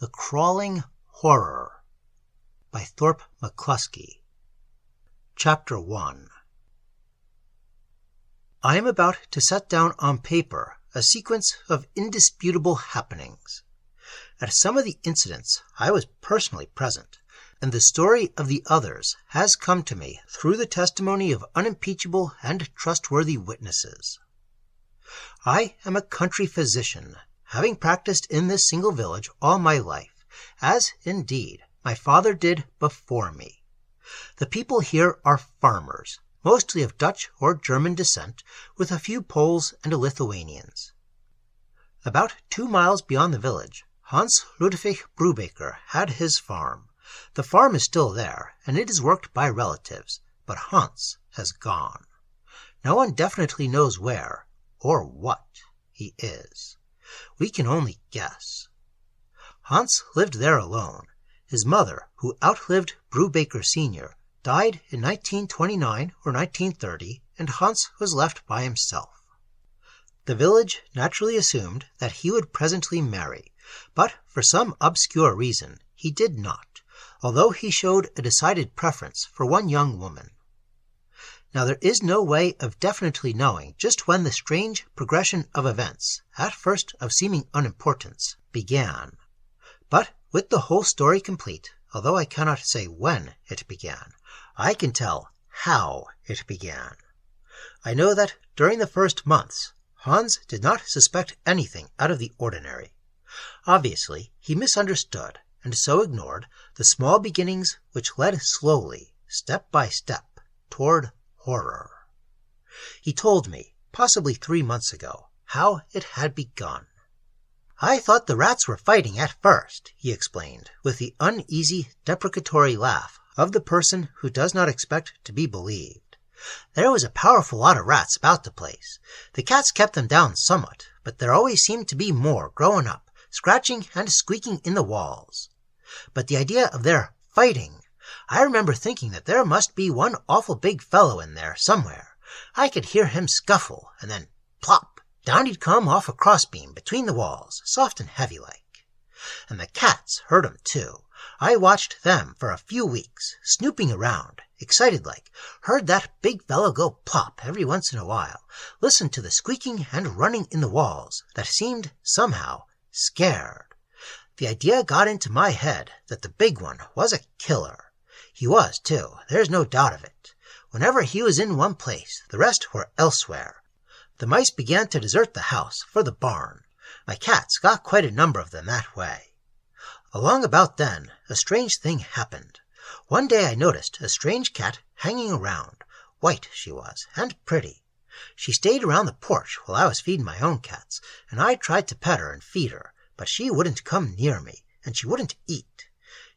The Crawling Horror by Thorp McClusky. Chapter 1. I am about to set down on paper a sequence of indisputable happenings. At some of the incidents I was personally present, and the story of the others has come to me through the testimony of unimpeachable and trustworthy witnesses. I am a country physician, having practiced in this single village all my life, as, indeed, my father did before me. The people here are farmers, mostly of Dutch or German descent, with a few Poles and Lithuanians. About 2 miles beyond the village, Hans Ludwig Brubaker had his farm. The farm is still there, and it is worked by relatives, but Hans has gone. No one definitely knows where, or what, he is. We can only guess. Hans lived there alone. His mother, who outlived Brubaker Sr., died in 1929 or 1930, and Hans was left by himself. The village naturally assumed that he would presently marry, but for some obscure reason he did not, although he showed a decided preference for one young woman. Now there is no way of definitely knowing just when the strange progression of events, at first of seeming unimportance, began. But with the whole story complete, although I cannot say when it began, I can tell how it began. I know that during the first months, Hans did not suspect anything out of the ordinary. Obviously, he misunderstood, and so ignored the small beginnings which led slowly, step by step, toward horror. He told me, possibly 3 months ago, how it had begun. I thought the rats were fighting at first, he explained, with the uneasy, deprecatory laugh of the person who does not expect to be believed. There was a powerful lot of rats about the place. The cats kept them down somewhat, but there always seemed to be more growing up, scratching and squeaking in the walls. But the idea of their fighting, I remember thinking that there must be one awful big fellow in there somewhere. I could hear him scuffle, and then plop, down he'd come off a crossbeam between the walls, soft and heavy-like. And the cats heard him too. I watched them for a few weeks, snooping around, excited-like, heard that big fellow go plop every once in a while, listened to the squeaking and running in the walls that seemed, somehow, scared. The idea got into my head that the big one was a killer. He was, too, there's no doubt of it. Whenever he was in one place, the rest were elsewhere. The mice began to desert the house for the barn. My cats got quite a number of them that way. Along about then, a strange thing happened. One day I noticed a strange cat hanging around. White she was, and pretty. She stayed around the porch while I was feeding my own cats, and I tried to pet her and feed her, but she wouldn't come near me, and she wouldn't eat.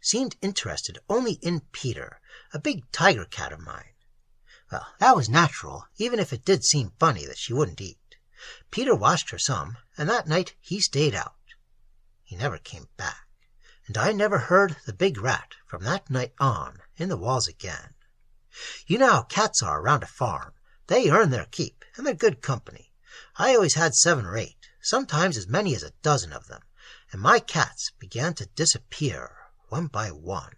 Seemed interested only in Peter, a big tiger cat of mine. Well, that was natural, even if it did seem funny that she wouldn't eat. Peter watched her some, and that night he stayed out. He never came back, and I never heard the big rat from that night on in the walls again. You know how cats are around a farm. They earn their keep, and they're good company. I always had 7 or 8, sometimes as many as a dozen of them, and my cats began to disappear one by one.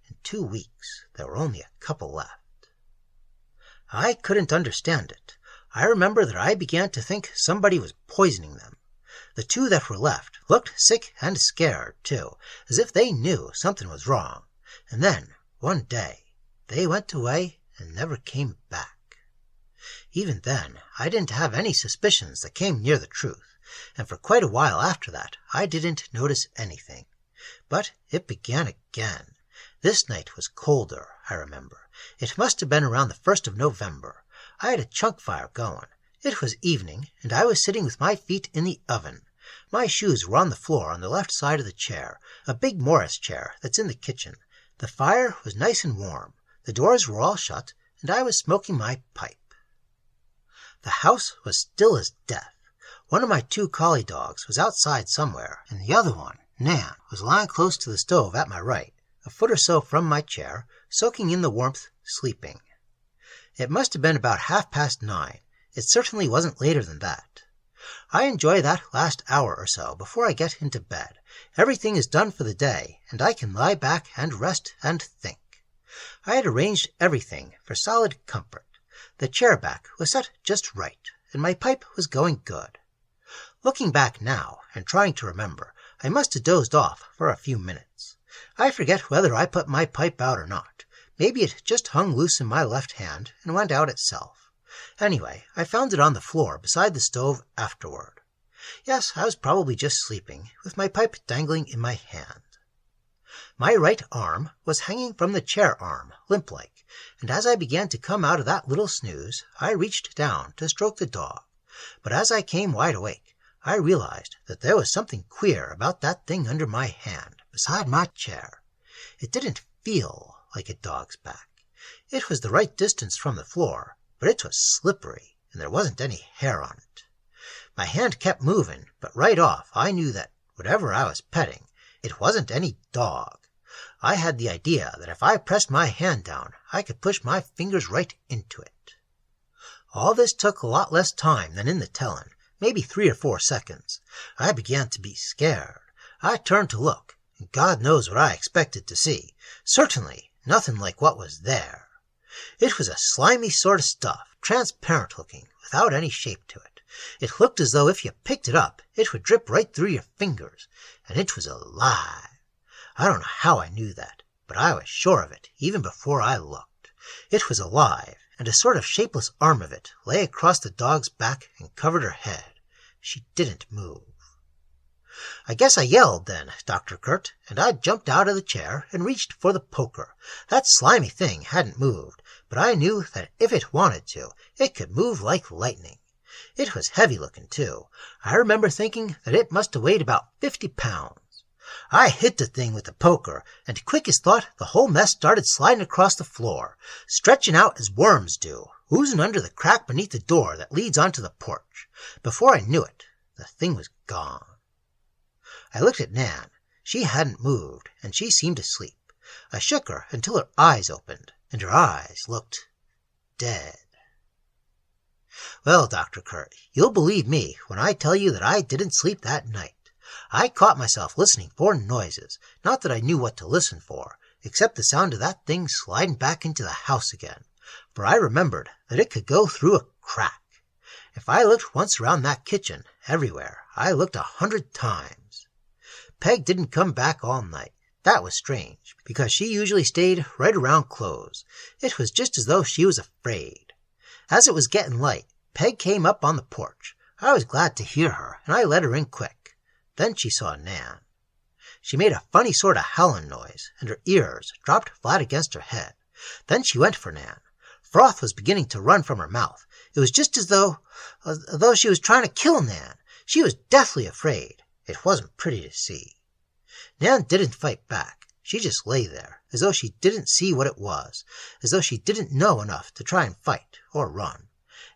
In 2 weeks, there were only a couple left. I couldn't understand it. I remember that I began to think somebody was poisoning them. The 2 that were left looked sick and scared, too, as if they knew something was wrong. And then, one day, they went away and never came back. Even then, I didn't have any suspicions that came near the truth, and for quite a while after that, I didn't notice anything. But it began again. This night was colder, I remember. It must have been around the 1st of November. I had a chunk fire going. It was evening, and I was sitting with my feet in the oven. My shoes were on the floor on the left side of the chair, a big Morris chair that's in the kitchen. The fire was nice and warm. The doors were all shut, and I was smoking my pipe. The house was still as death. One of my 2 collie dogs was outside somewhere, and the other one, Nan, was lying close to the stove at my right, a foot or so from my chair, soaking in the warmth, sleeping. It must have been about 9:30. It certainly wasn't later than that. I enjoy that last hour or so before I get into bed. Everything is done for the day, and I can lie back and rest and think. I had arranged everything for solid comfort. The chair back was set just right, and my pipe was going good. Looking back now, and trying to remember, I must have dozed off for a few minutes. I forget whether I put my pipe out or not. Maybe it just hung loose in my left hand and went out itself. Anyway, I found it on the floor beside the stove afterward. Yes, I was probably just sleeping, with my pipe dangling in my hand. My right arm was hanging from the chair arm, limp-like, and as I began to come out of that little snooze, I reached down to stroke the dog. But as I came wide awake, I realized that there was something queer about that thing under my hand, beside my chair. It didn't feel like a dog's back. It was the right distance from the floor, but it was slippery, and there wasn't any hair on it. My hand kept moving, but right off I knew that, whatever I was petting, it wasn't any dog. I had the idea that if I pressed my hand down, I could push my fingers right into it. All this took a lot less time than in the telling, maybe 3 or 4 seconds. I began to be scared. I turned to look, and God knows what I expected to see. Certainly nothing like what was there. It was a slimy sort of stuff, transparent looking, without any shape to it. It looked as though if you picked it up, it would drip right through your fingers, and it was alive. I don't know how I knew that, but I was sure of it, even before I looked. It was alive, and a sort of shapeless arm of it lay across the dog's back and covered her head. She didn't move. I guess I yelled then, Dr. Kurt, and I jumped out of the chair and reached for the poker. That slimy thing hadn't moved, but I knew that if it wanted to, it could move like lightning. It was heavy-looking, too. I remember thinking that it must have weighed about 50 pounds. I hit the thing with the poker, and quick as thought, the whole mess started sliding across the floor, stretching out as worms do, oozing under the crack beneath the door that leads onto the porch. Before I knew it, the thing was gone. I looked at Nan. She hadn't moved, and she seemed asleep. I shook her until her eyes opened, and her eyes looked dead. Well, Dr. Kurt, you'll believe me when I tell you that I didn't sleep that night. I caught myself listening for noises, not that I knew what to listen for, except the sound of that thing sliding back into the house again, for I remembered that it could go through a crack. If I looked once around that kitchen, everywhere, I looked 100 times. Peg didn't come back all night. That was strange, because she usually stayed right around close. It was just as though she was afraid. As it was getting light, Peg came up on the porch. I was glad to hear her, and I let her in quick. Then she saw Nan. She made a funny sort of howling noise, and her ears dropped flat against her head. Then she went for Nan. Froth was beginning to run from her mouth. It was just as though she was trying to kill Nan. She was deathly afraid. It wasn't pretty to see. Nan didn't fight back. She just lay there, as though she didn't see what it was, as though she didn't know enough to try and fight or run.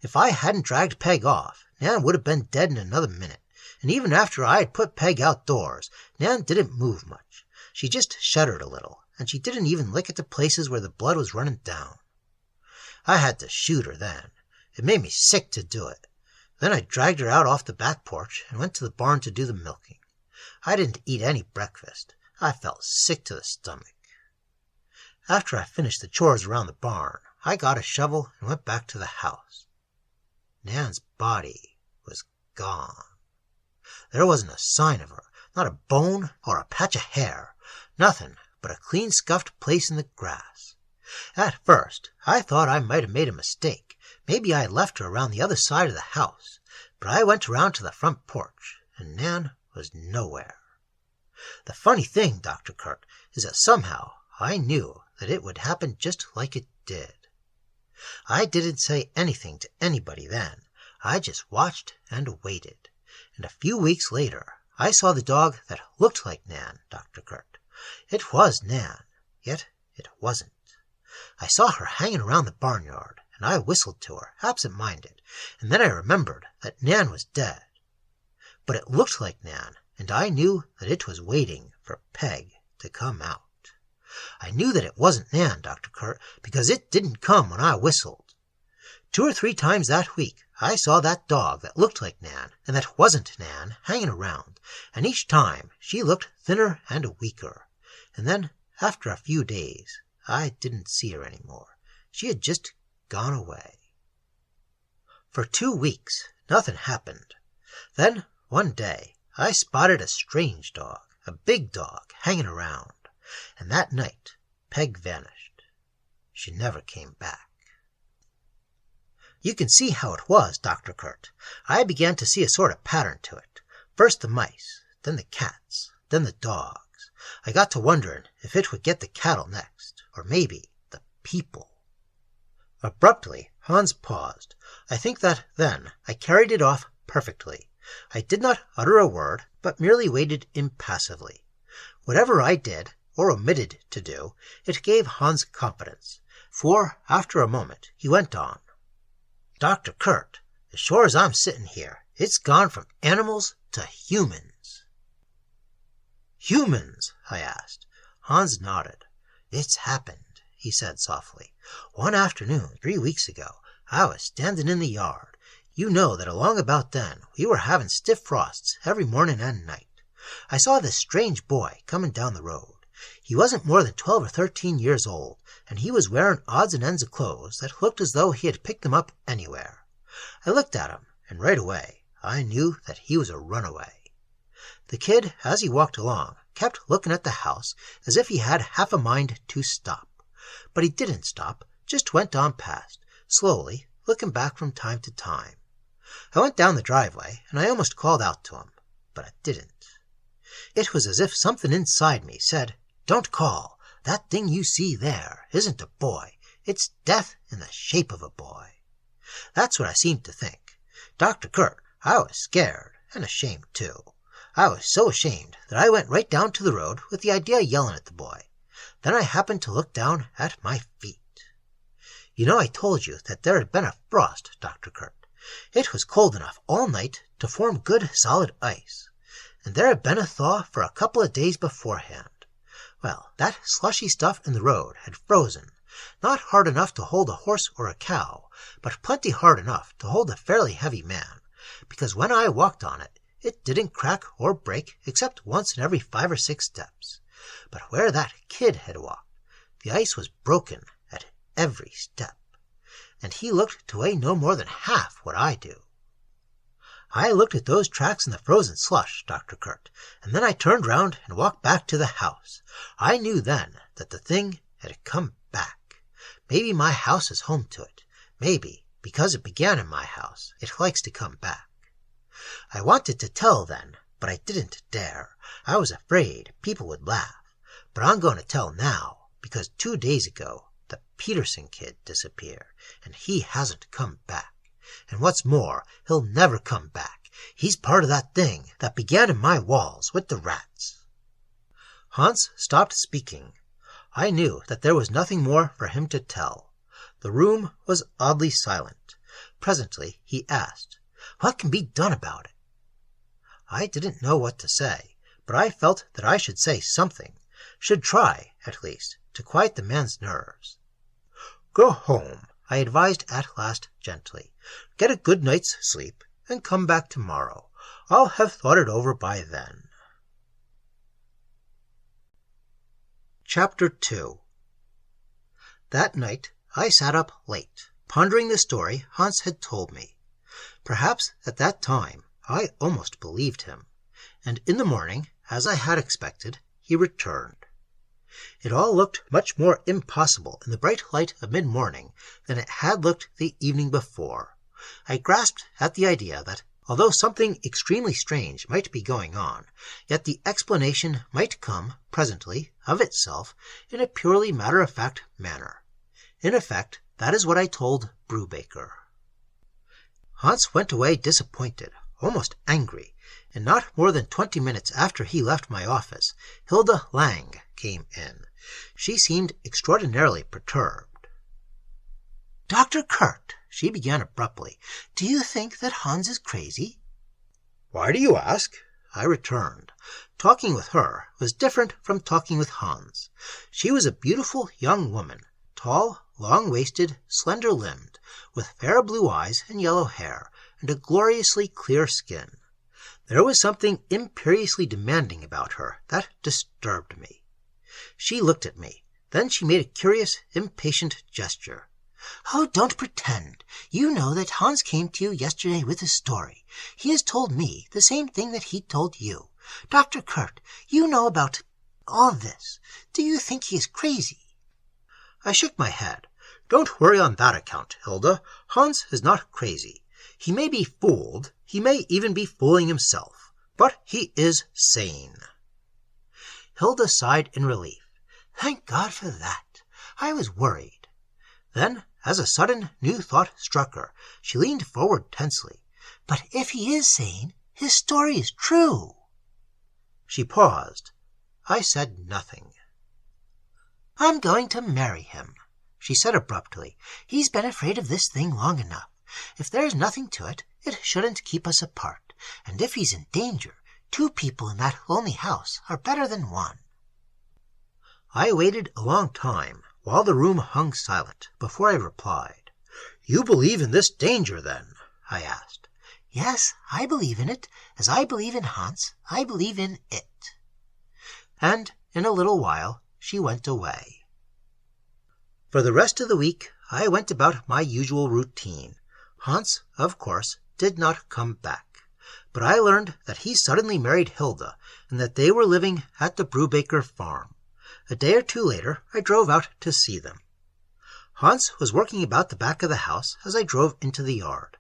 If I hadn't dragged Peg off, Nan would have been dead in another minute. And even after I had put Peg outdoors, Nan didn't move much. She just shuddered a little, and she didn't even lick at the places where the blood was running down. I had to shoot her then. It made me sick to do it. Then I dragged her out off the back porch and went to the barn to do the milking. I didn't eat any breakfast. I felt sick to the stomach. After I finished the chores around the barn, I got a shovel and went back to the house. Nan's body was gone. There wasn't a sign of her, not a bone or a patch of hair, nothing but a clean scuffed place in the grass. At first, I thought I might have made a mistake. Maybe I had left her around the other side of the house, but I went around to the front porch, and Nan was nowhere. The funny thing, Dr. Kurt, is that somehow I knew that it would happen just like it did. I didn't say anything to anybody then. I just watched and waited. And a few weeks later, I saw the dog that looked like Nan, Dr. Kurt. It was Nan, yet it wasn't. I saw her hanging around the barnyard, and I whistled to her, absent-minded, and then I remembered that Nan was dead. But it looked like Nan, and I knew that it was waiting for Peg to come out. I knew that it wasn't Nan, Dr. Kurt, because it didn't come when I whistled. 2 or 3 times that week, I saw that dog that looked like Nan and that wasn't Nan hanging around, and each time she looked thinner and weaker. And then, after a few days, I didn't see her anymore. She had just gone away. For 2 weeks, nothing happened. Then, one day, I spotted a strange dog, a big dog, hanging around. And that night, Peg vanished. She never came back. You can see how it was, Dr. Kurt. I began to see a sort of pattern to it. First the mice, then the cats, then the dogs. I got to wondering if it would get the cattle next, or maybe the people. Abruptly, Hans paused. I think that then I carried it off perfectly. I did not utter a word, but merely waited impassively. Whatever I did, or omitted to do, it gave Hans confidence, for after a moment he went on. Dr. Kurt, as sure as I'm sitting here, it's gone from animals to humans. Humans? I asked. Hans nodded. It's happened, he said softly. One afternoon, 3 weeks ago, I was standing in the yard. You know that along about then we were having stiff frosts every morning and night. I saw this strange boy coming down the road. He wasn't more than 12 or 13 years old, and he was wearing odds and ends of clothes that looked as though he had picked them up anywhere. I looked at him, and right away I knew that he was a runaway. The kid, as he walked along, kept looking at the house as if he had half a mind to stop. But he didn't stop, just went on past, slowly, looking back from time to time. I went down the driveway, and I almost called out to him, but I didn't. It was as if something inside me said, "Don't call. That thing you see there isn't a boy. It's death in the shape of a boy." That's what I seemed to think. Dr. Kurt, I was scared, and ashamed too. I was so ashamed that I went right down to the road with the idea of yelling at the boy. Then I happened to look down at my feet. You know I told you that there had been a frost, Dr. Kurt. It was cold enough all night to form good solid ice, and there had been a thaw for a couple of days beforehand. Well, that slushy stuff in the road had frozen, not hard enough to hold a horse or a cow, but plenty hard enough to hold a fairly heavy man, because when I walked on it, it didn't crack or break except once in every 5 or 6 steps. But where that kid had walked, the ice was broken at every step, and he looked to weigh no more than half what I do. I looked at those tracks in the frozen slush, Dr. Kurt, and then I turned round and walked back to the house. I knew then that the thing had come back. Maybe my house is home to it. Maybe, because it began in my house, it likes to come back. I wanted to tell then, but I didn't dare. I was afraid people would laugh. But I'm going to tell now, because 2 days ago the Peterson kid disappeared, and he hasn't come back. And what's more, he'll never come back. He's part of that thing that began in my walls with the rats. Hans stopped speaking. I knew that there was nothing more for him to tell. The room was oddly silent. Presently he asked, "What can be done about it?" I didn't know what to say, but I felt that I should say something, should try, at least, to quiet the man's nerves. "Go home," I advised at last gently. "Get a good night's sleep, and come back tomorrow. I'll have thought it over by then." Chapter 2. That night I sat up late, pondering the story Hans had told me. Perhaps at that time I almost believed him, and in the morning, as I had expected, he returned. It all looked much more impossible in the bright light of mid-morning than it had looked the evening before. I grasped at the idea that, although something extremely strange might be going on, yet the explanation might come, presently, of itself, in a purely matter-of-fact manner. In effect, that is what I told Brubaker. Hans went away disappointed, almost angry, and not more than 20 minutes after he left my office, Hilda Lang came in. She seemed extraordinarily perturbed. "Dr. Kurt," she began abruptly, "do you think that Hans is crazy?" "Why do you ask?" I returned. Talking with her was different from talking with Hans. She was a beautiful young woman, tall, long-waisted, slender-limbed, with fair blue eyes and yellow hair, and a gloriously clear skin. There was something imperiously demanding about her that disturbed me. She looked at me. Then she made a curious, impatient gesture. "Oh, don't pretend. You know that Hans came to you yesterday with a story. He has told me the same thing that he told you. Dr. Kurt, you know about all this. Do you think he is crazy?" I shook my head. "Don't worry on that account, Hilda. Hans is not crazy. He may be fooled. He may even be fooling himself. But he is sane." Hilda sighed in relief. "Thank God for that. I was worried." Then, as a sudden new thought struck her, she leaned forward tensely. "But if he is sane, his story is true." She paused. I said nothing. "I'm going to marry him," she said abruptly. "He's been afraid of this thing long enough. If there's nothing to it, it shouldn't keep us apart. And if he's in danger, 2 people in that lonely house are better than 1. I waited a long time, while the room hung silent, before I replied. "You believe in this danger, then?" I asked. "Yes, I believe in it. As I believe in Hans, I believe in it." And in a little while she went away. For the rest of the week I went about my usual routine. Hans, of course, did not come back. But I learned that he suddenly married Hilda, and that they were living at the Brubaker farm. A day or 2 later I drove out to see them. Hans was working about the back of the house as I drove into the yard.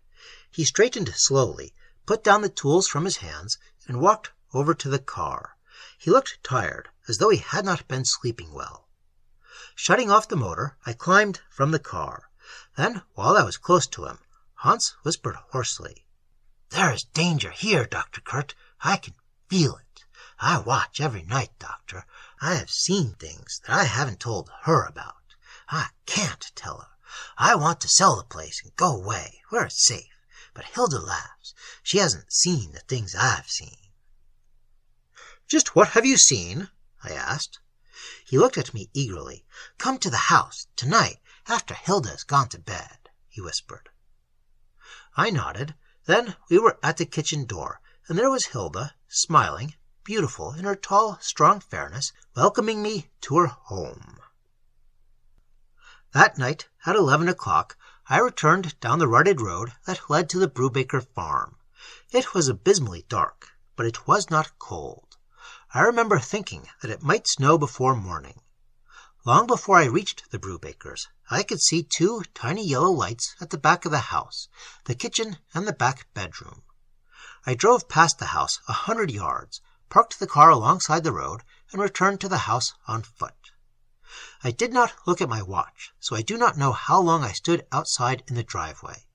He straightened slowly, put down the tools from his hands, and walked over to the car. He looked tired, as though he had not been sleeping well. Shutting off the motor, I climbed from the car. Then, while I was close to him, Hans whispered hoarsely, "There is danger here, Dr. Kurt. I can feel it. I watch every night, Doctor. I have seen things that I haven't told her about. I can't tell her. I want to sell the place and go away, where it's safe. But Hilda laughs. She hasn't seen the things I've seen." "Just what have you seen?" I asked. He looked at me eagerly. "Come to the house, tonight, after Hilda has gone to bed," he whispered. I nodded. Then we were at the kitchen door, and there was Hilda, smiling, beautiful in her tall, strong fairness, welcoming me to her home. That night, at 11 o'clock, I returned down the rutted road that led to the Brubaker farm. It was abysmally dark, but it was not cold. I remember thinking that it might snow before morning. Long before I reached the Brubakers, I could see 2 tiny yellow lights at the back of the house, the kitchen and the back bedroom. I drove past the house 100 yards, parked the car alongside the road, and returned to the house on foot. I did not look at my watch, so I do not know how long I stood outside in the driveway.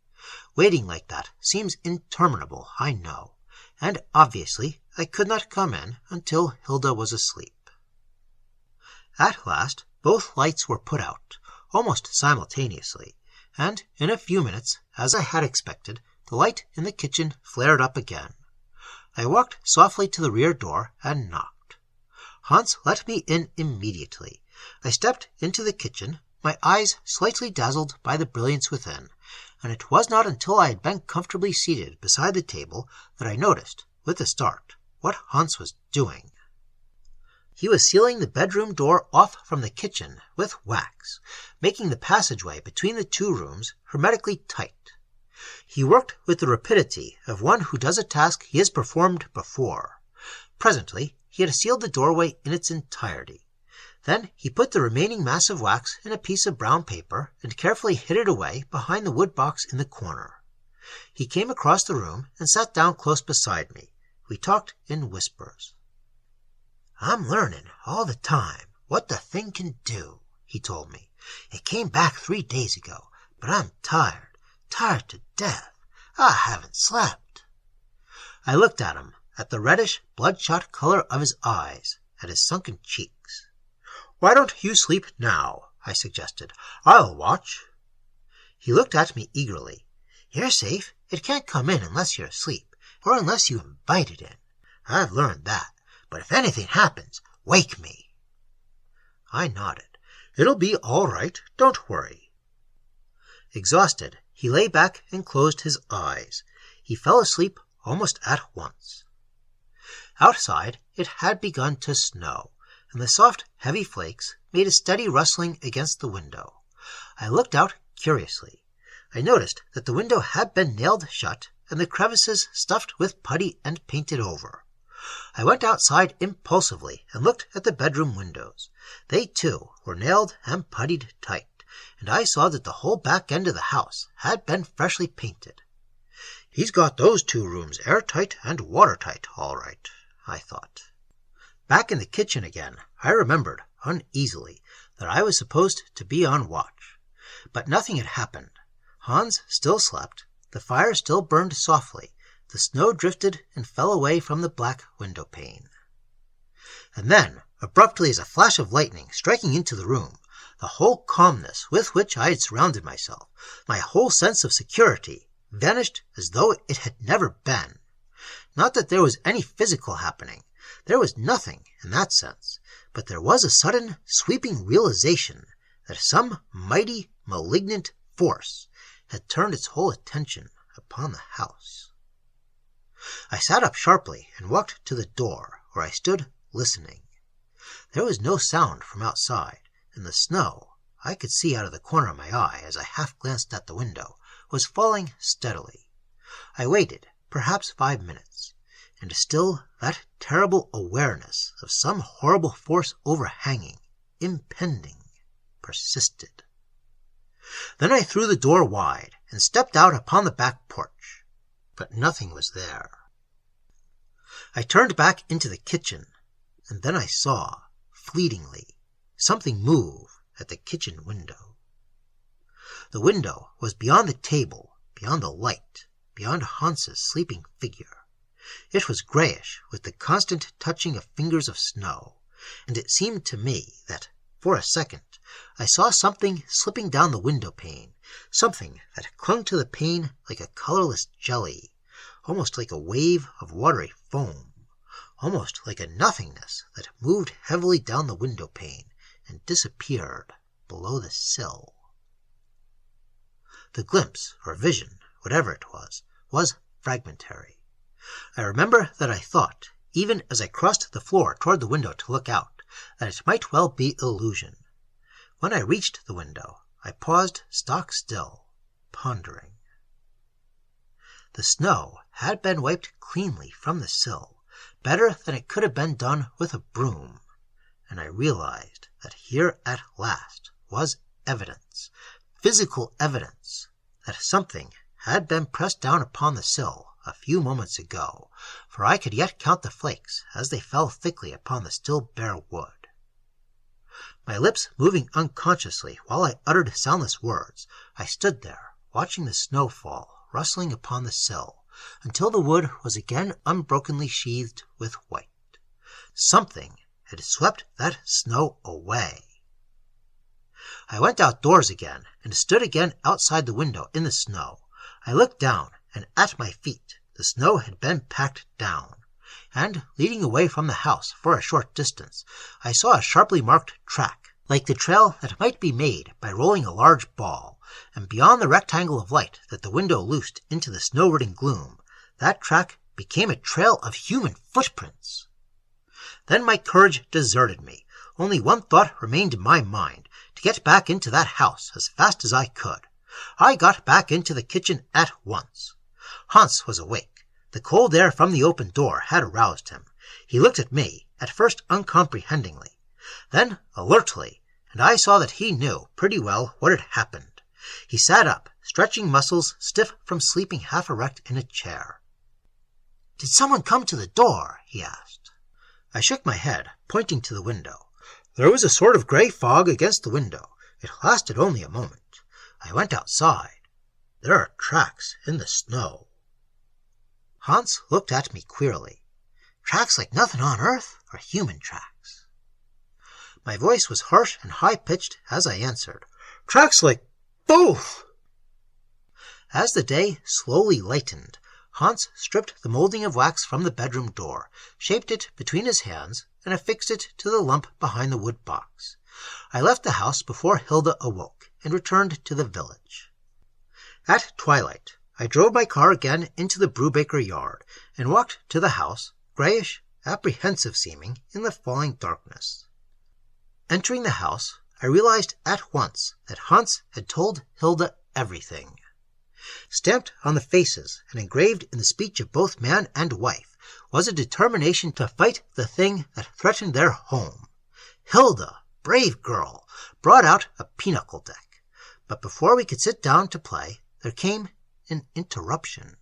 Waiting like that seems interminable, I know, and obviously I could not come in until Hilda was asleep. At last, both lights were put out, almost simultaneously, and in a few minutes, as I had expected, the light in the kitchen flared up again. I walked softly to the rear door and knocked. Hans let me in immediately. I stepped into the kitchen, my eyes slightly dazzled by the brilliance within, and it was not until I had been comfortably seated beside the table that I noticed, with a start, what Hans was doing. He was sealing the bedroom door off from the kitchen with wax, making the passageway between the 2 rooms hermetically tight. He worked with the rapidity of one who does a task he has performed before. Presently, he had sealed the doorway in its entirety. Then he put the remaining mass of wax in a piece of brown paper and carefully hid it away behind the wood box in the corner. He came across the room and sat down close beside me. We talked in whispers. "I'm learning all the time what the thing can do," he told me. "It came back 3 days ago, but I'm tired to death. I haven't slept." I looked at him, at the reddish, bloodshot color of his eyes, at his sunken cheeks. "Why don't you sleep now?" I suggested. "I'll watch." He looked at me eagerly. "You're safe. It can't come in unless you're asleep, or unless you invite it in. I've learned that. But if anything happens, wake me." I nodded. "It'll be all right. Don't worry. Exhausted, he lay back and closed his eyes. He fell asleep almost at once. Outside it had begun to snow, and the soft, heavy flakes made a steady rustling against the window. I looked out curiously. I noticed that the window had been nailed shut and the crevices stuffed with putty and painted over. I went outside impulsively and looked at the bedroom windows. They, too, were nailed and puttied tight, and I saw that the whole back end of the house had been freshly painted. "He's got those 2 rooms airtight and watertight, all right," I thought. Back in the kitchen again, I remembered, uneasily, that I was supposed to be on watch. But nothing had happened. Hans still slept, the fire still burned softly, the snow drifted and fell away from the black window pane. And then, abruptly as a flash of lightning striking into the room, the whole calmness with which I had surrounded myself, my whole sense of security, vanished as though it had never been. Not that there was any physical happening. There was nothing in that sense, but there was a sudden, sweeping realization that some mighty, malignant force had turned its whole attention upon the house. I sat up sharply and walked to the door, where I stood listening. There was no sound from outside, and the snow, I could see out of the corner of my eye as I half glanced at the window, was falling steadily. I waited, perhaps 5 minutes, and still that terrible awareness of some horrible force overhanging, impending, persisted. Then I threw the door wide and stepped out upon the back porch, but nothing was there. I turned back into the kitchen, and then I saw, fleetingly, something move at the kitchen window. The window was beyond the table, beyond the light, beyond Hans's sleeping figure. It was grayish with the constant touching of fingers of snow, and it seemed to me that, for a second, I saw something slipping down the window pane, something that clung to the pane like a colorless jelly, almost like a wave of watery foam, almost like a nothingness that moved heavily down the window pane and disappeared below the sill. The glimpse, or vision, whatever it was fragmentary. I remember that I thought, even as I crossed the floor toward the window to look out, that it might well be illusion. When I reached the window, I paused stock still, pondering. The snow had been wiped cleanly from the sill, better than it could have been done with a broom, and I realized that here at last was evidence, physical evidence, that something had been pressed down upon the sill a few moments ago, for I could yet count the flakes as they fell thickly upon the still bare wood. My lips moving unconsciously while I uttered soundless words, I stood there, watching the snow fall, rustling upon the sill, until the wood was again unbrokenly sheathed with white. Something had swept that snow away. I went outdoors again, and stood again outside the window in the snow. I looked down, and at my feet the snow had been packed down, and, leading away from the house for a short distance, I saw a sharply marked track, like the trail that might be made by rolling a large ball, and beyond the rectangle of light that the window loosed into the snow-ridden gloom, that track became a trail of human footprints. Then my courage deserted me. Only one thought remained in my mind, to get back into that house as fast as I could. I got back into the kitchen at once. Hans was awake. The cold air from the open door had aroused him. He looked at me, at first uncomprehendingly, then alertly, and I saw that he knew pretty well what had happened. He sat up, stretching muscles stiff from sleeping half erect in a chair. "Did someone come to the door?" he asked. I shook my head, pointing to the window. There was a sort of gray fog against the window. It lasted only a moment. I went outside. There are tracks in the snow. Hans looked at me queerly. "Tracks like nothing on earth, or human tracks?" My voice was harsh and high-pitched as I answered, "Tracks like both." As the day slowly lightened, Hans stripped the molding of wax from the bedroom door, shaped it between his hands, and affixed it to the lump behind the wood box. I left the house before Hilda awoke, and returned to the village. At twilight, I drove my car again into the Brubaker yard and walked to the house, grayish, apprehensive seeming in the falling darkness. Entering the house, I realized at once that Hans had told Hilda everything. Stamped on the faces and engraved in the speech of both man and wife was a determination to fight the thing that threatened their home. Hilda, brave girl, brought out a pinochle deck, but before we could sit down to play, there came an interruption.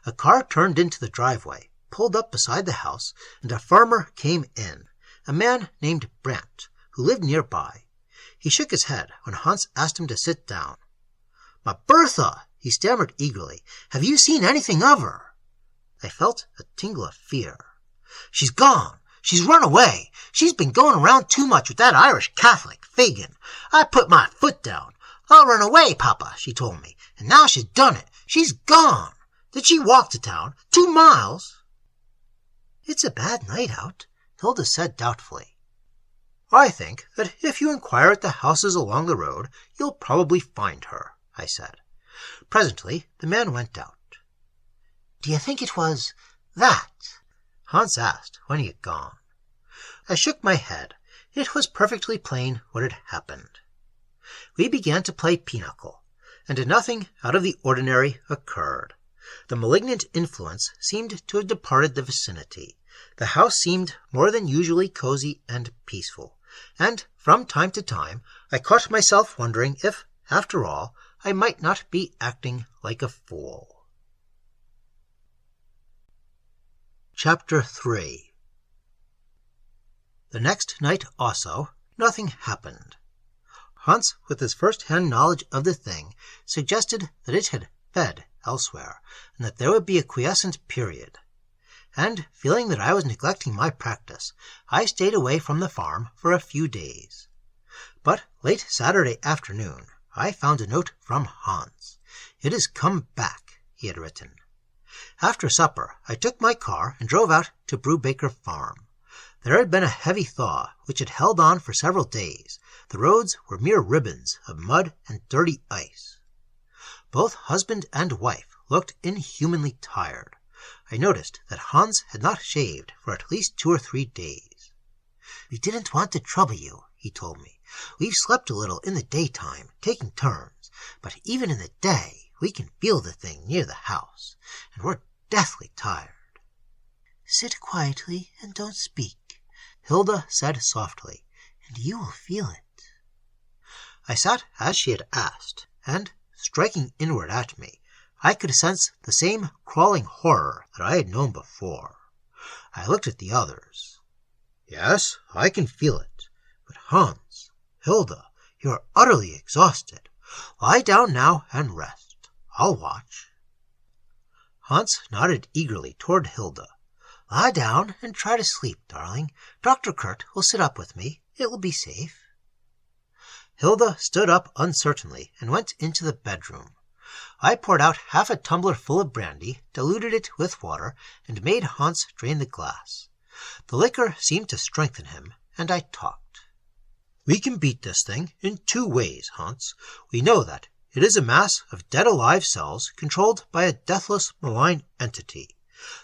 A car turned into the driveway, pulled up beside the house, and a farmer came in, a man named Brandt, who lived nearby. He shook his head when Hans asked him to sit down. "My Bertha," he stammered eagerly, "have you seen anything of her?" I felt a tingle of fear. "She's gone. She's run away. She's been going around too much with that Irish Catholic, Fagin. I put my foot down. 'I'll run away, Papa,' she told me, and now she's done it. She's gone. Did she walk to town? 2 miles? "It's a bad night out," Hilda said doubtfully. "I think that if you inquire at the houses along the road, you'll probably find her," I said. Presently the man went out. "Do you think it was that?" Hans asked when he had gone. I shook my head. It was perfectly plain what had happened. We began to play pinochle, and nothing out of the ordinary occurred. The malignant influence seemed to have departed the vicinity. The house seemed more than usually cozy and peaceful, and from time to time I caught myself wondering if, after all, I might not be acting like a fool. Chapter 3. The next night also, nothing happened. Hans, with his first-hand knowledge of the thing, suggested that it had fed elsewhere, and that there would be a quiescent period. And, feeling that I was neglecting my practice, I stayed away from the farm for a few days. But late Saturday afternoon, I found a note from Hans. "It has come back," he had written. After supper, I took my car and drove out to Brubaker Farm. There had been a heavy thaw, which had held on for several days. The roads were mere ribbons of mud and dirty ice. Both husband and wife looked inhumanly tired. I noticed that Hans had not shaved for at least 2 or 3 days. "We didn't want to trouble you," he told me. "We've slept a little in the daytime, taking turns, but even in the day we can feel the thing near the house, and we're deathly tired." "Sit quietly and don't speak," Hilda said softly, "and you will feel it." I sat as she had asked, and, striking inward at me, I could sense the same crawling horror that I had known before. I looked at the others. "Yes, I can feel it. But Hans, Hilda, you are utterly exhausted. Lie down now and rest. I'll watch." Hans nodded eagerly toward Hilda. "Lie down and try to sleep, darling. Dr. Kurt will sit up with me. It will be safe." Hilda stood up uncertainly and went into the bedroom. I poured out half a tumbler full of brandy, diluted it with water, and made Hans drain the glass. The liquor seemed to strengthen him, and I talked. "We can beat this thing in 2 ways, Hans. We know that it is a mass of dead-alive cells controlled by a deathless, malign entity.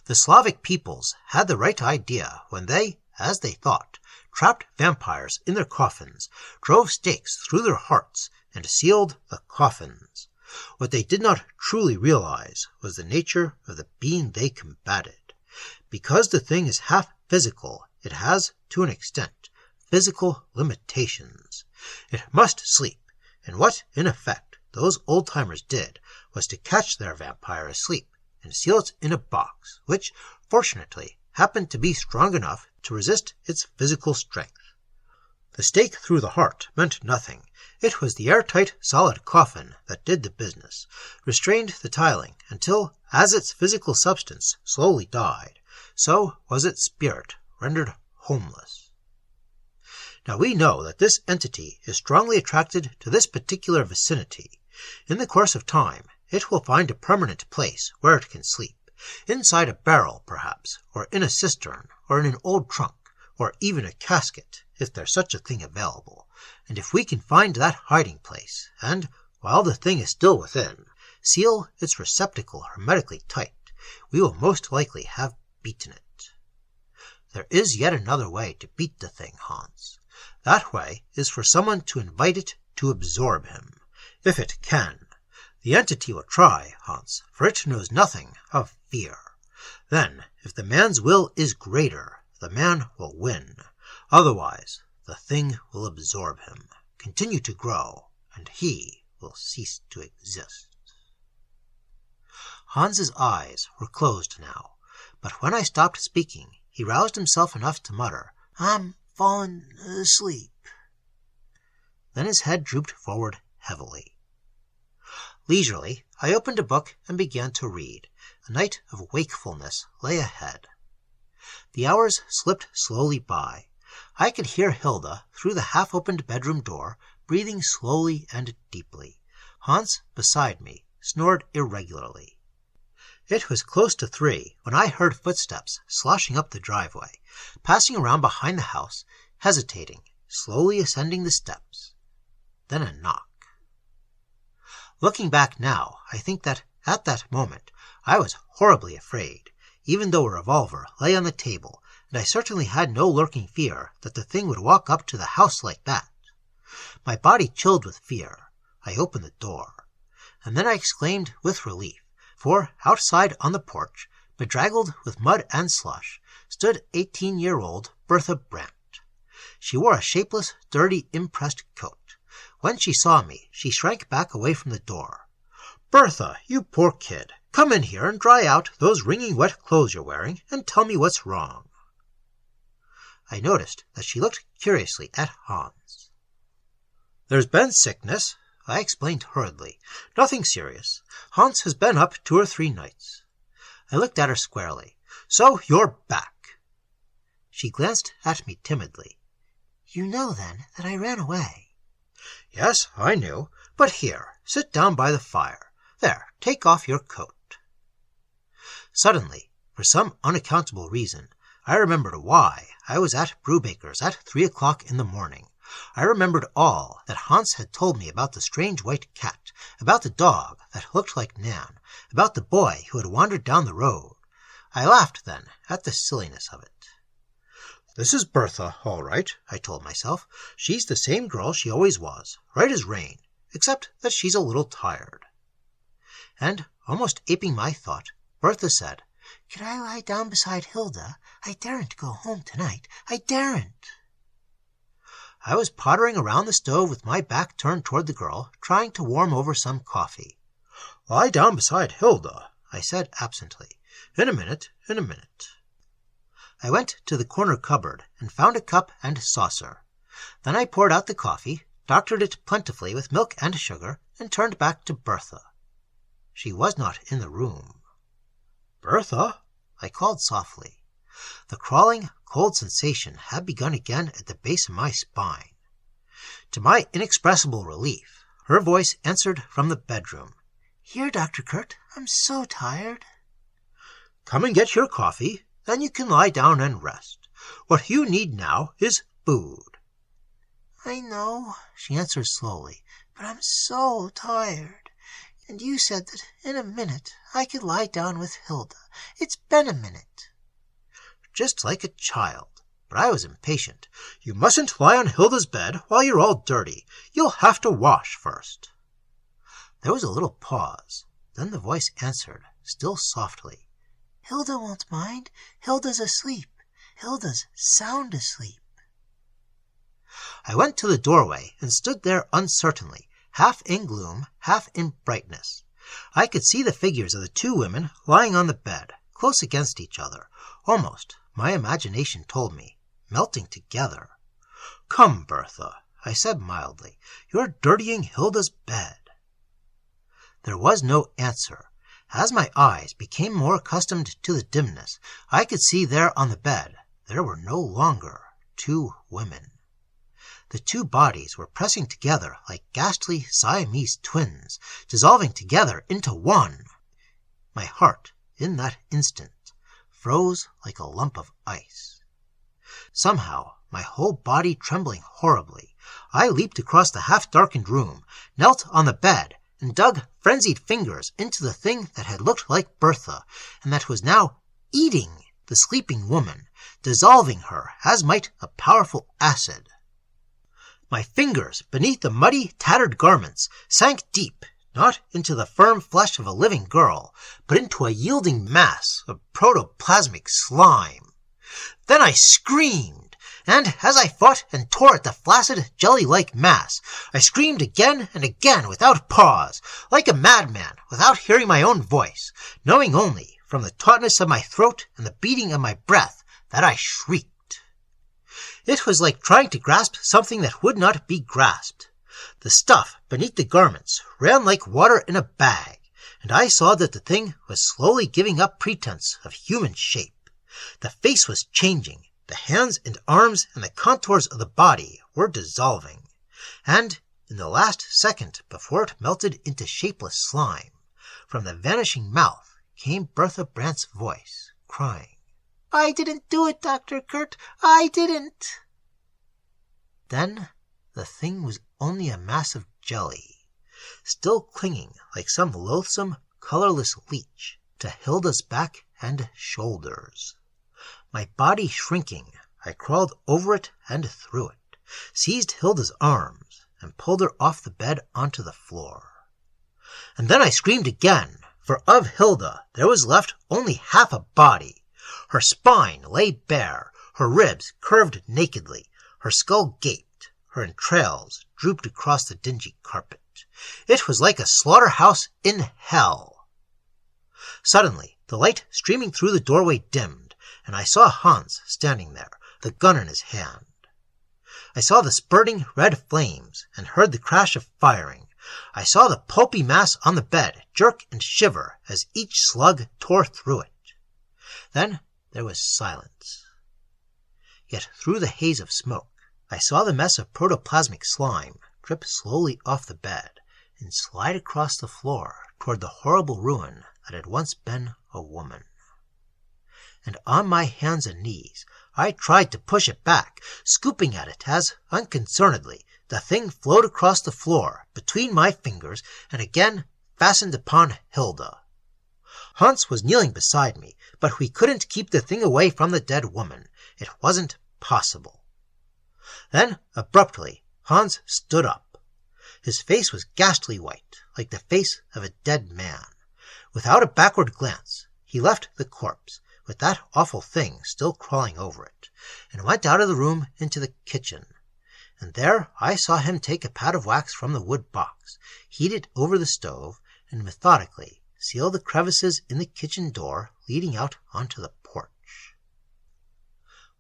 The Slavic peoples had the right idea when they, as they thought, trapped vampires in their coffins, drove stakes through their hearts, and sealed the coffins. What they did not truly realize was the nature of the being they combated. Because the thing is half physical, it has, to an extent, physical limitations. It must sleep, and what, in effect, those old-timers did was to catch their vampire asleep and seal it in a box, which, fortunately, happened to be strong enough to resist its physical strength. The stake through the heart meant nothing. It was the airtight, solid coffin that did the business, restrained the tiling until, as its physical substance slowly died, so was its spirit rendered homeless. Now we know that this entity is strongly attracted to this particular vicinity. In the course of time, it will find a permanent place where it can sleep, inside a barrel, perhaps, or in a cistern, or in an old trunk, or even a casket, if there's such a thing available. And if we can find that hiding place, and, While the thing is still within, seal its receptacle hermetically tight. We will most likely have beaten it. There is yet another way to beat the thing, Hans. That way is for someone to invite it to absorb him, if it can. The entity will try, Hans, for it knows nothing of fear. Then, if the man's will is greater, the man will win. Otherwise, the thing will absorb him, continue to grow, and he will cease to exist. Hans's eyes were closed now, but when I stopped speaking, he roused himself enough to mutter, "I'm fallen asleep." Then his head drooped forward heavily. Leisurely, I opened a book and began to read. A night of wakefulness lay ahead. The hours slipped slowly by. I could hear Hilda, through the half-opened bedroom door, breathing slowly and deeply. Hans, beside me, snored irregularly. It was close to 3 when I heard footsteps sloshing up the driveway, passing around behind the house, hesitating, slowly ascending the steps. Then a knock. Looking back now, I think that at that moment I was horribly afraid, even though a revolver lay on the table, and I certainly had no lurking fear that the thing would walk up to the house like that. My body chilled with fear. I opened the door, and then I exclaimed with relief, for outside on the porch, bedraggled with mud and slush, stood 18-year-old Bertha Brandt. She wore a shapeless, dirty, impressed coat. When she saw me, she shrank back away from the door. "Bertha, you poor kid, come in here and dry out those wringing wet clothes you're wearing, and tell me what's wrong." I noticed that she looked curiously at Hans. "There's been sickness," I explained hurriedly. "Nothing serious. Hans has been up 2 or 3 nights." I looked at her squarely. "So you're back." She glanced at me timidly. "You know, then, that I ran away?" "Yes, I knew. But here, sit down by the fire. There, take off your coat." Suddenly, for some unaccountable reason, I remembered why I was at Brubaker's at 3 o'clock in the morning. I remembered all that Hans had told me about the strange white cat, about the dog that looked like Nan, about the boy who had wandered down the road. I laughed then at the silliness of it. "This is Bertha, all right," I told myself. "She's the same girl she always was, right as rain, except that she's a little tired." And, almost aping my thought, Bertha said, "Can I lie down beside Hilda? I daren't go home tonight. I daren't." I was pottering around the stove with my back turned toward the girl, trying to warm over some coffee. "Lie down beside Hilda," I said absently. In a minute. I went to the corner cupboard and found a cup and saucer. Then I poured out the coffee, doctored it plentifully with milk and sugar, and turned back to Bertha. She was not in the room. "Bertha?" I called softly. The crawling, cold sensation had begun again at the base of my spine. To my inexpressible relief, her voice answered from the bedroom. "Here, Dr. Kurt, I'm so tired." "Come and get your coffee. Then you can lie down and rest. What you need now is food." "I know," she answered slowly, "but I'm so tired. And you said that in a minute I could lie down with Hilda. It's been a minute." Just like a child, but I was impatient. "You mustn't lie on Hilda's bed while you're all dirty. You'll have to wash first." There was a little pause. Then the voice answered, still softly, "Hilda won't mind. Hilda's asleep. Hilda's sound asleep." I went to the doorway and stood there uncertainly, half in gloom, half in brightness. I could see the figures of the 2 women lying on the bed, close against each other, almost, my imagination told me, melting together. "Come, Bertha," I said mildly. "You're dirtying Hilda's bed." There was no answer. As my eyes became more accustomed to the dimness, I could see there on the bed there were no longer 2 women. The 2 bodies were pressing together like ghastly Siamese twins, dissolving together into one. My heart, in that instant, froze like a lump of ice. Somehow, my whole body trembling horribly, I leaped across the half-darkened room, knelt on the bed, and dug frenzied fingers into the thing that had looked like Bertha, and that was now eating the sleeping woman, dissolving her as might a powerful acid. My fingers, beneath the muddy, tattered garments, sank deep, not into the firm flesh of a living girl, but into a yielding mass of protoplasmic slime. Then I screamed, and as I fought and tore at the flaccid, jelly-like mass, I screamed again and again without pause, like a madman, without hearing my own voice, knowing only, from the tautness of my throat and the beating of my breath, that I shrieked. It was like trying to grasp something that would not be grasped. The stuff beneath the garments ran like water in a bag, and I saw that the thing was slowly giving up pretense of human shape. The face was changing, the hands and arms and the contours of the body were dissolving, and in the last second before it melted into shapeless slime, from the vanishing mouth came Bertha Brandt's voice, crying, "I didn't do it, Dr. Kurt, I didn't." Then the thing was only a mass of jelly, still clinging like some loathsome, colorless leech to Hilda's back and shoulders. My body shrinking, I crawled over it and through it, seized Hilda's arms, and pulled her off the bed onto the floor. And then I screamed again, for of Hilda there was left only half a body. Her spine lay bare, her ribs curved nakedly, her skull gaped, her entrails drooped across the dingy carpet. It was like a slaughterhouse in hell. Suddenly, the light streaming through the doorway dimmed, and I saw Hans standing there, the gun in his hand. I saw the spurting red flames and heard the crash of firing. I saw the pulpy mass on the bed jerk and shiver as each slug tore through it. Then there was silence. Yet through the haze of smoke, I saw the mess of protoplasmic slime drip slowly off the bed and slide across the floor toward the horrible ruin that had once been a woman. And on my hands and knees, I tried to push it back, scooping at it as, unconcernedly, the thing flowed across the floor between my fingers and again fastened upon Hilda. Hans was kneeling beside me, but we couldn't keep the thing away from the dead woman. It wasn't possible. Then, abruptly, Hans stood up. His face was ghastly white, like the face of a dead man. Without a backward glance, he left the corpse, with that awful thing still crawling over it, and went out of the room into the kitchen. And there I saw him take a pad of wax from the wood box, heat it over the stove, and methodically seal the crevices in the kitchen door leading out onto the porch.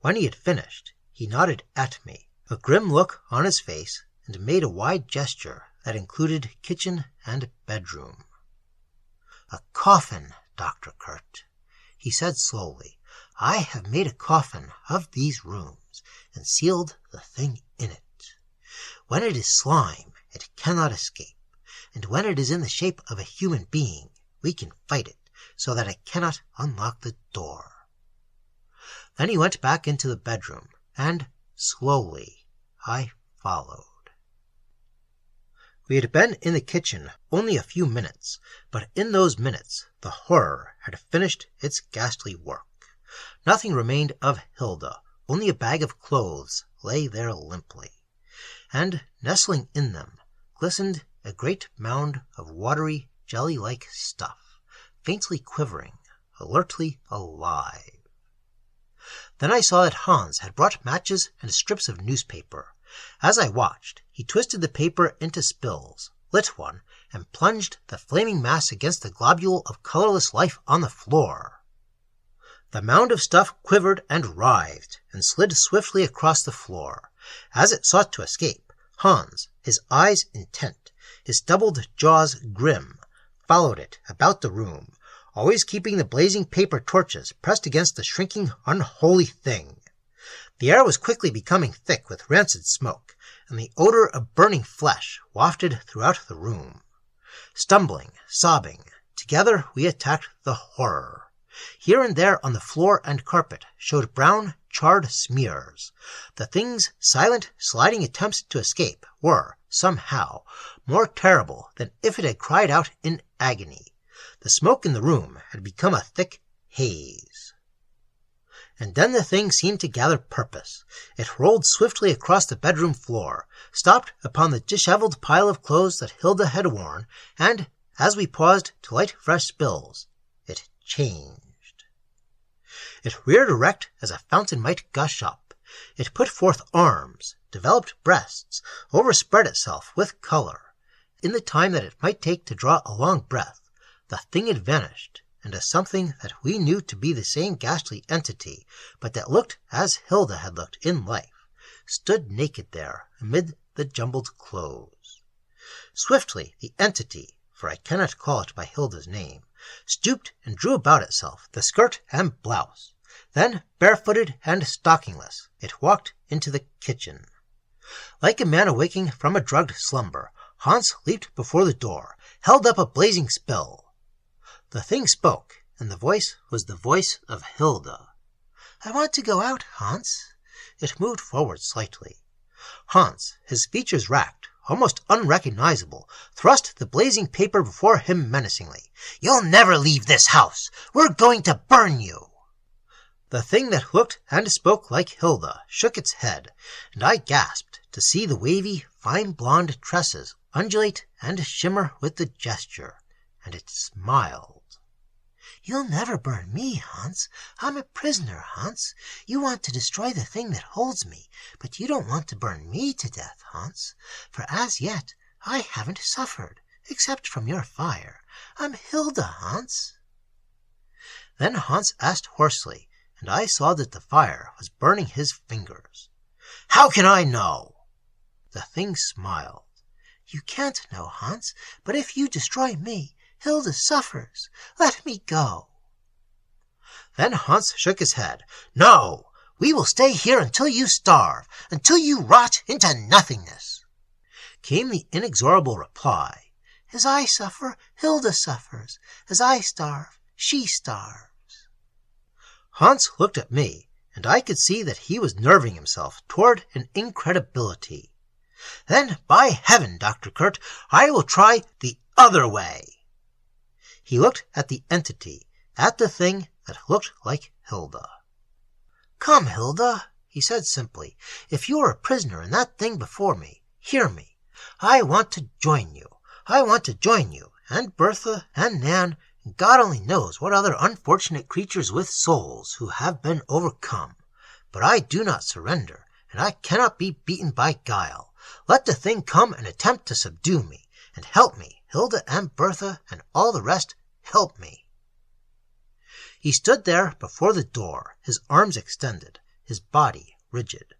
When he had finished, he nodded at me, a grim look on his face, and made a wide gesture that included kitchen and bedroom. "A coffin, Dr. Kurt," he said slowly. "I have made a coffin of these rooms and sealed the thing in it. When it is slime, it cannot escape, and when it is in the shape of a human being, we can fight it so that it cannot unlock the door." Then he went back into the bedroom, and slowly I followed. We had been in the kitchen only a few minutes, but in those minutes the horror had finished its ghastly work. Nothing remained of Hilda, only a bag of clothes lay there limply, and nestling in them glistened a great mound of watery, jelly-like stuff, faintly quivering, alertly alive. Then I saw that Hans had brought matches and strips of newspaper. As I watched, he twisted the paper into spills, lit one, and plunged the flaming mass against the globule of colorless life on the floor. The mound of stuff quivered and writhed, and slid swiftly across the floor. As it sought to escape, Hans, his eyes intent, his doubled jaws grim, followed it about the room, always keeping the blazing paper torches pressed against the shrinking, unholy thing. The air was quickly becoming thick with rancid smoke, and the odor of burning flesh wafted throughout the room. Stumbling, sobbing, together we attacked the horror. Here and there on the floor and carpet showed brown, charred smears. The thing's silent, sliding attempts to escape were, somehow, more terrible than if it had cried out in agony. The smoke in the room had become a thick haze. And then the thing seemed to gather purpose. It rolled swiftly across the bedroom floor, stopped upon the disheveled pile of clothes that Hilda had worn, and, as we paused to light fresh spills, it changed. It reared erect as a fountain might gush up. It put forth arms, developed breasts, overspread itself with color. In the time that it might take to draw a long breath, the thing had vanished, and as something that we knew to be the same ghastly entity, but that looked as Hilda had looked in life, stood naked there amid the jumbled clothes. Swiftly the entity, for I cannot call it by Hilda's name, stooped and drew about itself the skirt and blouse. Then, barefooted and stockingless, it walked into the kitchen. Like a man awaking from a drugged slumber, Hans leaped before the door, held up a blazing spill. The thing spoke, and the voice was the voice of Hilda. "I want to go out, Hans." It moved forward slightly. Hans, his features racked, almost unrecognizable, thrust the blazing paper before him menacingly. "You'll never leave this house! We're going to burn you!" The thing that looked and spoke like Hilda shook its head, and I gasped to see the wavy, fine blonde tresses undulate and shimmer with the gesture, and it smiled. "You'll never burn me, Hans. I'm a prisoner, Hans. You want to destroy the thing that holds me, but you don't want to burn me to death, Hans. For as yet I haven't suffered, except from your fire. I'm Hilda, Hans." Then Hans asked hoarsely, and I saw that the fire was burning his fingers. "How can I know?" The thing smiled. "You can't know, Hans, but if you destroy me, Hilda suffers. Let me go." Then Hans shook his head. "No, we will stay here until you starve, until you rot into nothingness." Came the inexorable reply. "As I suffer, Hilda suffers. As I starve, she starves." Hans looked at me, and I could see that he was nerving himself toward an incredibility. "Then, by heaven, Dr. Kurt, I will try the other way." He looked at the entity, at the thing that looked like Hilda. "Come, Hilda," he said simply. "If you are a prisoner in that thing before me, hear me. I want to join you. I want to join you, and Bertha, and Nan, and God only knows what other unfortunate creatures with souls who have been overcome. But I do not surrender, and I cannot be beaten by guile. Let the thing come and attempt to subdue me, and help me, Hilda and Bertha and all the rest, help me." He stood there before the door, his arms extended, his body rigid.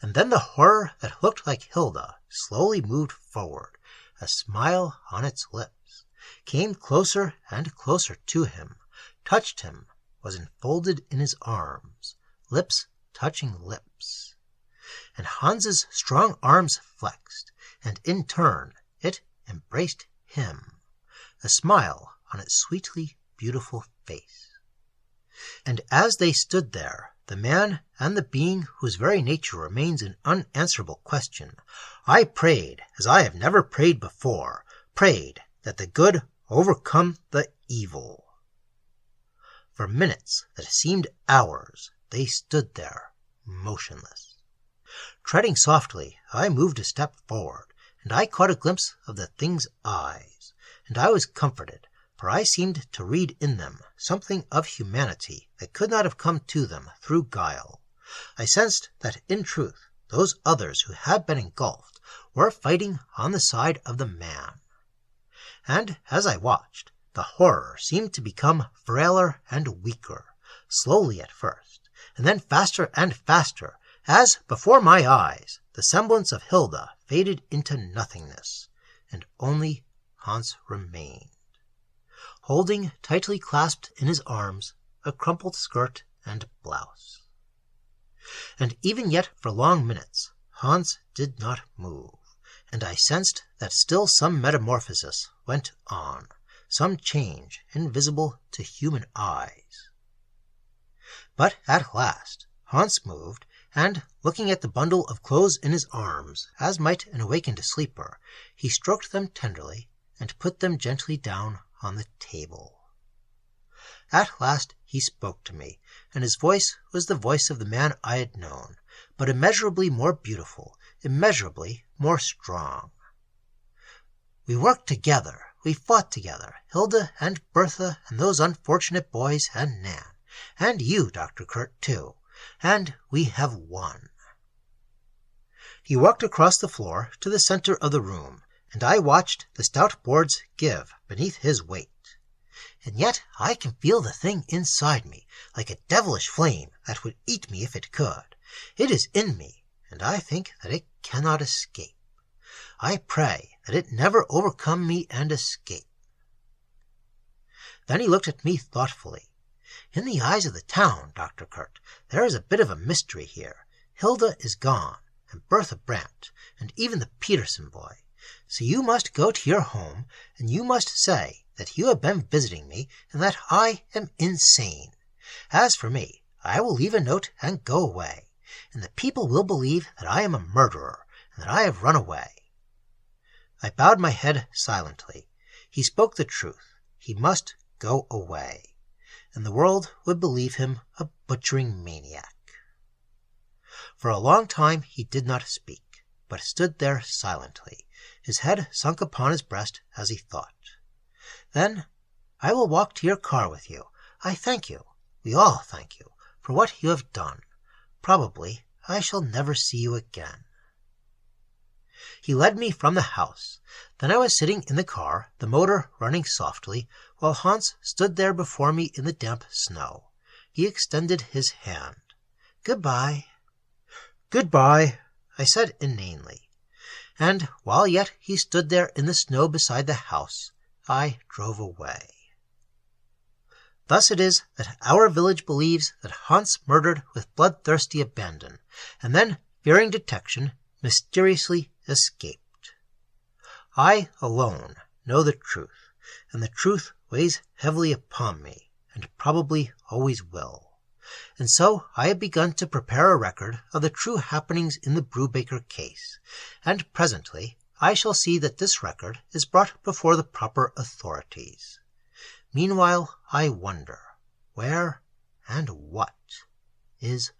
And then the horror that looked like Hilda slowly moved forward, a smile on its lips, came closer and closer to him, touched him, was enfolded in his arms, lips touching lips. And Hans's strong arms flexed, and in turn it embraced him, a smile on its sweetly beautiful face. And as they stood there, the man and the being whose very nature remains an unanswerable question, I prayed as I have never prayed before, prayed that the good overcome the evil. For minutes that seemed hours, they stood there, motionless. Treading softly, I moved a step forward, and I caught a glimpse of the thing's eyes, and I was comforted, for I seemed to read in them something of humanity that could not have come to them through guile. I sensed that, in truth, those others who had been engulfed were fighting on the side of the man. And as I watched, the horror seemed to become frailer and weaker, slowly at first, and then faster and faster, as before my eyes the semblance of Hilda faded into nothingness, and only Hans remained, holding tightly clasped in his arms a crumpled skirt and blouse. And even yet for long minutes Hans did not move, and I sensed that still some metamorphosis went on, some change invisible to human eyes. But at last Hans moved, and, looking at the bundle of clothes in his arms, as might an awakened sleeper, he stroked them tenderly and put them gently down on the table. At last he spoke to me, and his voice was the voice of the man I had known, but immeasurably more beautiful, immeasurably more strong. We worked together, we fought together, Hilda and Bertha and those unfortunate boys and Nan, and you, Dr. Kurt, too, and we have won. He walked across the floor to the center of the room, and I watched the stout boards give beneath his weight. And yet I can feel the thing inside me, like a devilish flame that would eat me if it could. It is in me, and I think that it cannot escape. I pray that it never overcome me and escape. Then he looked at me thoughtfully. In the eyes of the town, Dr. Kurt, there is a bit of a mystery here. Hilda is gone, and Bertha Brandt, and even the Peterson boy. So you must go to your home, and you must say that you have been visiting me, and that I am insane. As for me, I will leave a note and go away, and the people will believe that I am a murderer, and that I have run away. I bowed my head silently. He spoke the truth. He must go away, and the world would believe him a butchering maniac. For a long time he did not speak, but stood there silently, his head sunk upon his breast as he thought. Then, I will walk to your car with you. I thank you, we all thank you, for what you have done. Probably I shall never see you again. He led me from the house. Then I was sitting in the car, the motor running softly, while Hans stood there before me in the damp snow. He extended his hand. "Goodbye." "Goodbye," I said inanely. And while yet he stood there in the snow beside the house, I drove away. Thus it is that our village believes that Hans murdered with bloodthirsty abandon, and then, fearing detection, mysteriously escaped. I alone know the truth, and the truth weighs heavily upon me, and probably always will. And so I have begun to prepare a record of the true happenings in the Brubaker case, and presently I shall see that this record is brought before the proper authorities. Meanwhile I wonder where and what is